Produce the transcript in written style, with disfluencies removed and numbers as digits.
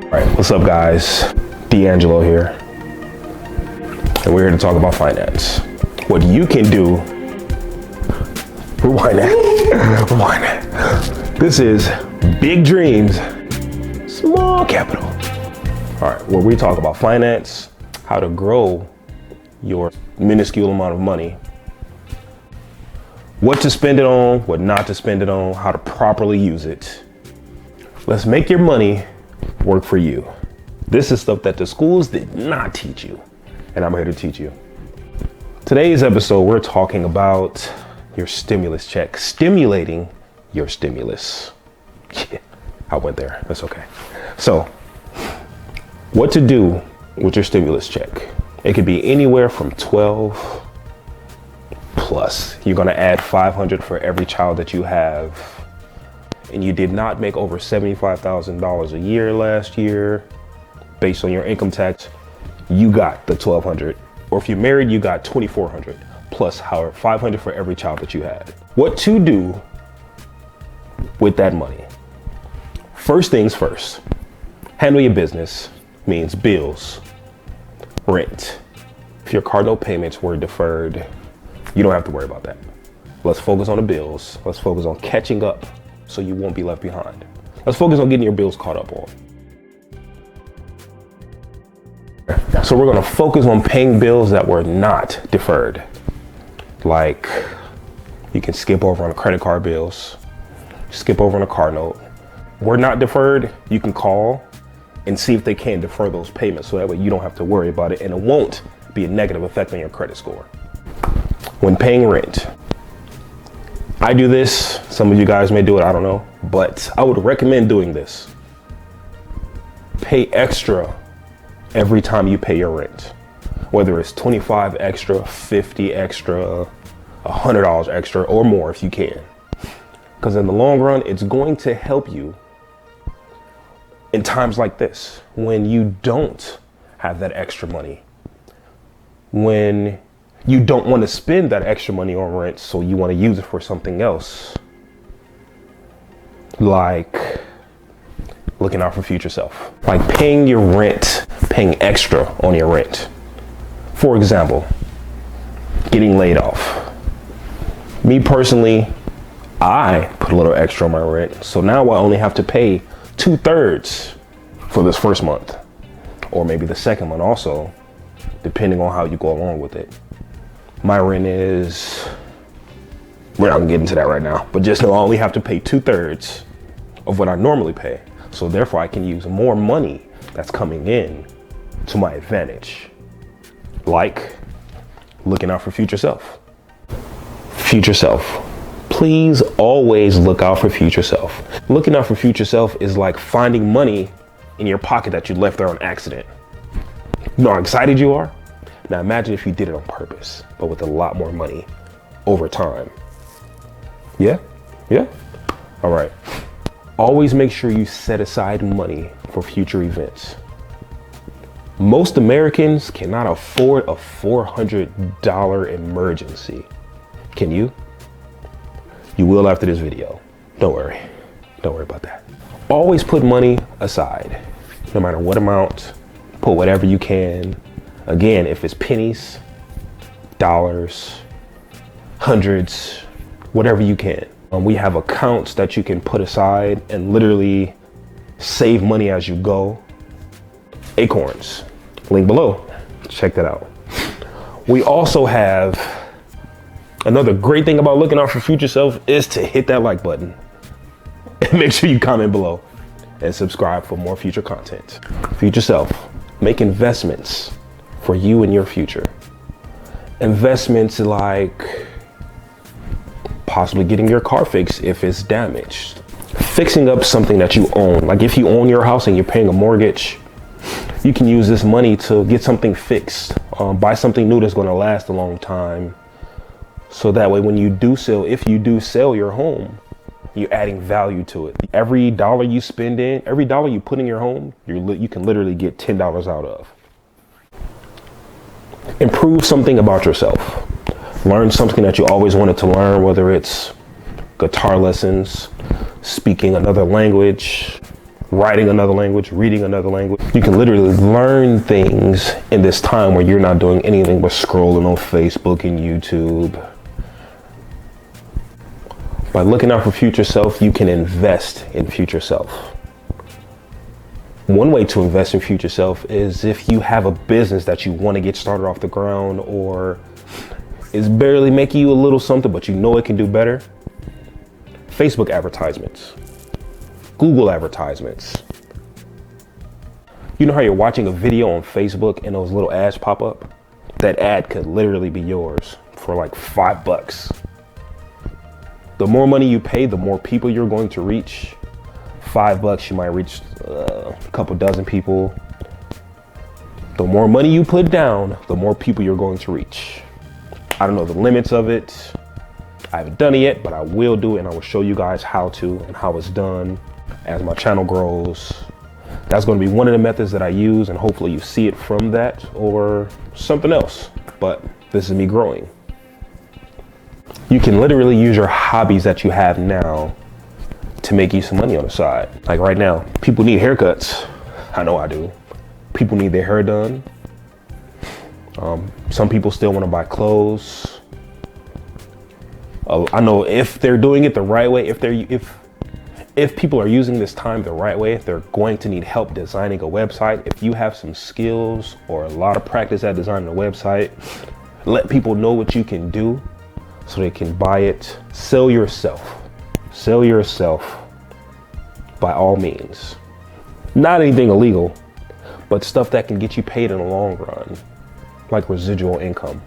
All right, what's up guys? D'Angelo here. And we're here to talk about finance. What you can do, rewind that. This is big dreams, small capital. All right, where we talk about finance, how to grow your minuscule amount of money, what to spend it on, what not to spend it on, how to properly use it. Let's make your money work for you. This is stuff that the schools did not teach you, and I'm here to teach you. Today's episode, we're talking about your stimulus check, stimulating your stimulus. Yeah, I went there, that's okay. So, what to do with your stimulus check. It could be anywhere from 12 plus. You're gonna add 500 for every child that you have, and you did not make over $75,000 a year last year, based on your income tax, you got the 1,200. Or if you're married, you got 2,400 plus however 500 for every child that you had. What to do with that money? First things first, handle your business means bills, rent. If your car note payments were deferred, you don't have to worry about that. Let's focus on the bills. Let's focus on catching up so you won't be left behind. Let's focus on getting your bills caught up on. So we're gonna focus on paying bills that were not deferred. Like you can skip over on the credit card bills, skip over on a car note. Were not deferred, you can call and see if they can defer those payments so that way you don't have to worry about it and it won't be a negative effect on your credit score. When paying rent, I do this, some of you guys may do it, I don't know, but I would recommend doing this. Pay extra every time you pay your rent. Whether it's 25 extra, 50 extra, $100 extra or more if you can. Because in the long run, it's going to help you in times like this, when you don't have that extra money, when you don't want to spend that extra money on rent, so you want to use it for something else, like looking out for future self, like paying your rent, paying extra on your rent. For example, getting laid off. Me personally, I put a little extra on my rent, so now I only have to pay 2/3 for this first month, or maybe the second month also, depending on how you go along with it. My rent is, we're not gonna get into that right now, but just know I only have to pay 2/3 of what I normally pay. So therefore I can use more money that's coming in to my advantage. Like looking out for future self. Future self. Please always look out for future self. Looking out for future self is like finding money in your pocket that you left there on accident. You know how excited you are? Now imagine if you did it on purpose, but with a lot more money over time. Yeah? Yeah? All right. Always make sure you set aside money for future events. Most Americans cannot afford a $400 emergency. Can you? You will after this video. Don't worry. Don't worry about that. Always put money aside. No matter what amount, put whatever you can. Again, if it's pennies, dollars, hundreds, whatever you can. We have accounts that you can put aside and literally save money as you go. Acorns, link below, check that out. We also have, another great thing about looking out for future self is to hit that like button. And make sure you comment below and subscribe for more future content. Future self, make investments for you and your future. Investments like possibly getting your car fixed if it's damaged. Fixing up something that you own. Like if you own your house and you're paying a mortgage, you can use this money to get something fixed. Buy something new that's gonna last a long time. So that way when you do sell, if you do sell your home, you're adding value to it. Every dollar you spend in, every dollar you put in your home, you can literally get $10 out of. Improve something about yourself. Learn something that you always wanted to learn, whether it's guitar lessons, speaking another language, writing another language, reading another language. You can literally learn things in this time where you're not doing anything but scrolling on Facebook and YouTube. By looking out for future self, you can invest in future self. One way to invest in future self is if you have a business that you want to get started off the ground, or is barely making you a little something, but you know it can do better. Facebook advertisements, Google advertisements. You know how you're watching a video on Facebook and those little ads pop up? That ad could literally be yours for like $5. The more money you pay, the more people you're going to reach. $5, you might reach a couple dozen people. The more money you put down, the more people you're going to reach. I don't know the limits of it. I haven't done it yet, but I will do it, and I will show you guys how to and how it's done as my channel grows. That's going to be one of the methods that I use, and hopefully you see it from that or something else. But this is me growing. You can literally use your hobbies that you have now to make you some money on the side. Like right now, people need haircuts. I know I do. People need their hair done. Some people still want to buy clothes. I know if they're doing it the right way, if people are using this time the right way, they're going to need help designing a website. If you have some skills or a lot of practice at designing a website, let people know what you can do so they can buy it. Sell yourself. Sell yourself by all means. Not anything illegal, but stuff that can get you paid in the long run, like residual income.